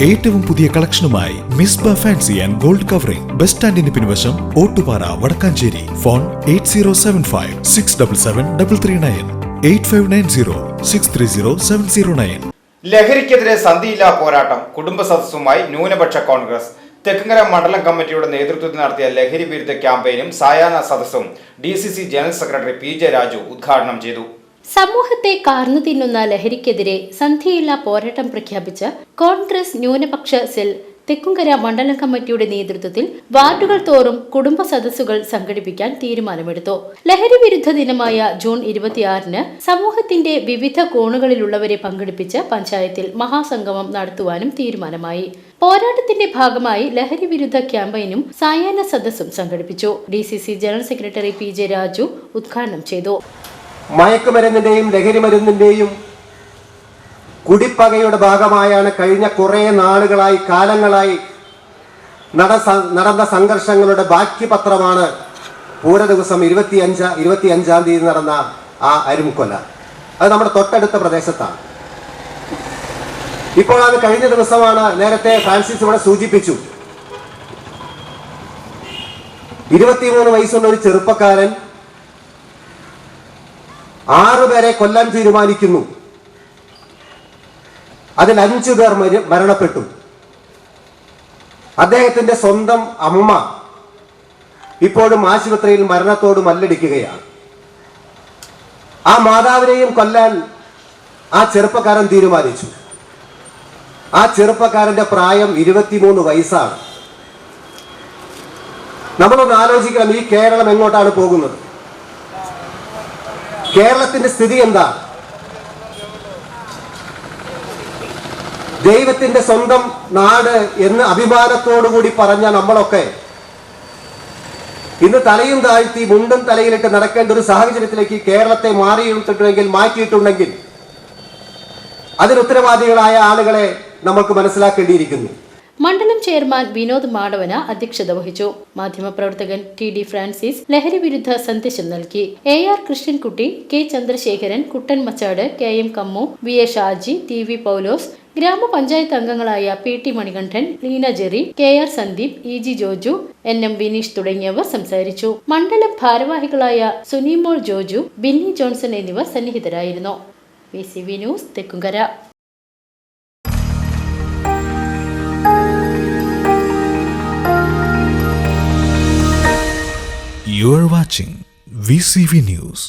ഏറ്റവും പുതിയ കളക്ഷനുമായി Misba fancy and gold covering bus സ്റ്റാൻഡിന് പിൻവശം ഓട്ടുപാറ വടക്കാഞ്ചേരി. ഫോൺ 8075677339 8590630709. ലഹരിക്കെതിരെ സന്ധിയില്ലാ പോരാട്ടം കുടുംബ സദസ്സുമായി ന്യൂനപക്ഷ കോൺഗ്രസ്. തെക്കുംകര മണ്ഡലം കമ്മിറ്റിയുടെ നേതൃത്വത്തിൽ നടത്തിയ ലഹരി വിരുദ്ധ ക്യാമ്പയിനും സായാഹ്ന സദസ്സും DCC general secretary PJ Raju ഉദ്ഘാടനം ചെയ്തു. സമൂഹത്തെ കാർന്നു തിന്നുന്ന ലഹരിക്കെതിരെ സന്ധിയില്ലാ പോരാട്ടം പ്രഖ്യാപിച്ച കോൺഗ്രസ് ന്യൂനപക്ഷ സെൽ തെക്കുംകര മണ്ഡലം കമ്മിറ്റിയുടെ നേതൃത്വത്തിൽ വാർഡുകൾ തോറും കുടുംബ സദസ്സുകൾ സംഘടിപ്പിക്കാൻ തീരുമാനമെടുത്തു. ലഹരി വിരുദ്ധ ദിനമായ ജൂൺ 26-ന് സമൂഹത്തിന്റെ വിവിധ കോണുകളിലുള്ളവരെ പങ്കെടുപ്പിച്ച് പഞ്ചായത്തിൽ മഹാസംഗമം നടത്തുവാനും തീരുമാനമായി. പോരാട്ടത്തിന്റെ ഭാഗമായി ലഹരി വിരുദ്ധ ക്യാമ്പയിനും സായാഹ്ന സദസ്സും സംഘടിപ്പിച്ചു. DCC general secretary PJ Raju ഉദ്ഘാടനം ചെയ്തു. മയക്കുമരുന്നിന്റെയും ലഹരി മരുന്നിന്റെയും കുടിപ്പകയുടെ ഭാഗമായാണ് കഴിഞ്ഞ കുറേ നാളുകളായി കാലങ്ങളായി നടന്ന സംഘർഷങ്ങളുടെ ബാക്കി പത്രമാണ് പൂര ദിവസം 25-ആം തീയതി നടന്ന ആ അരുംകൊല. അത് നമ്മുടെ തൊട്ടടുത്ത പ്രദേശത്താണ്. ഇപ്പോൾ അത് കഴിഞ്ഞ ദിവസമാണ്. നേരത്തെ ഫ്രാൻസിസ് ഇവിടെ സൂചിപ്പിച്ചു. 23 വയസ്സുള്ള ഒരു ചെറുപ്പക്കാരൻ 6 പേരെ കൊല്ലാൻ തീരുമാനിക്കുന്നു. അതിൽ 5 പേർ മരണപ്പെട്ടു. അദ്ദേഹത്തിന്റെ സ്വന്തം അമ്മ ഇപ്പോഴും ആശുപത്രിയിൽ മരണത്തോട് മല്ലടിക്കുകയാണ്. ആ മാതാവിനെയും കൊല്ലാൻ ആ ചെറുപ്പക്കാരൻ തീരുമാനിച്ചു. ആ ചെറുപ്പക്കാരന്റെ പ്രായം 23 വയസ്സാണ്. നമ്മളൊന്ന് ആലോചിക്കണം, ഈ കേരളം എങ്ങോട്ടാണ് പോകുന്നത്? കേരളത്തിന്റെ സ്ഥിതി എന്താ? ദൈവത്തിന്റെ സ്വന്തം നാട് എന്ന് അഭിമാനത്തോടുകൂടി പറഞ്ഞ നമ്മളൊക്കെ ഇന്ന് തലയും താഴ്ത്തി മുണ്ടും തലയിലിട്ട് നടക്കേണ്ട ഒരു സാഹചര്യത്തിലേക്ക് കേരളത്തെ മാറ്റിയിട്ടുണ്ടെങ്കിൽ അതിന് ഉത്തരവാദികളായ ആളുകളെ നമുക്ക് മനസ്സിലാക്കേണ്ടിയിരിക്കുന്നു. മണ്ഡലം ചെയർമാൻ വിനോദ് മാടവന അധ്യക്ഷത വഹിച്ചു. മാധ്യമപ്രവർത്തകൻ TD ഫ്രാൻസിസ് ലഹരി വിരുദ്ധ സന്ദേശം നൽകി. AR കൃഷ്ണൻകുട്ടി, K ചന്ദ്രശേഖരൻ, കുട്ടൻ Machad, KM Kammu, VA Shaji, TV പൗലോസ്, ഗ്രാമപഞ്ചായത്ത് അംഗങ്ങളായ PT Manikandan, Leena Jerry, KR Sandeep, EG Joju, NM Vineesh തുടങ്ങിയവർ സംസാരിച്ചു. മണ്ഡലം ഭാരവാഹികളായ സുനിമോൾ ജോജു, ബിന്നി ജോൺസൺ എന്നിവർ സന്നിഹിതരായിരുന്നു. VCV news Thekkumkara. You are watching VCV News.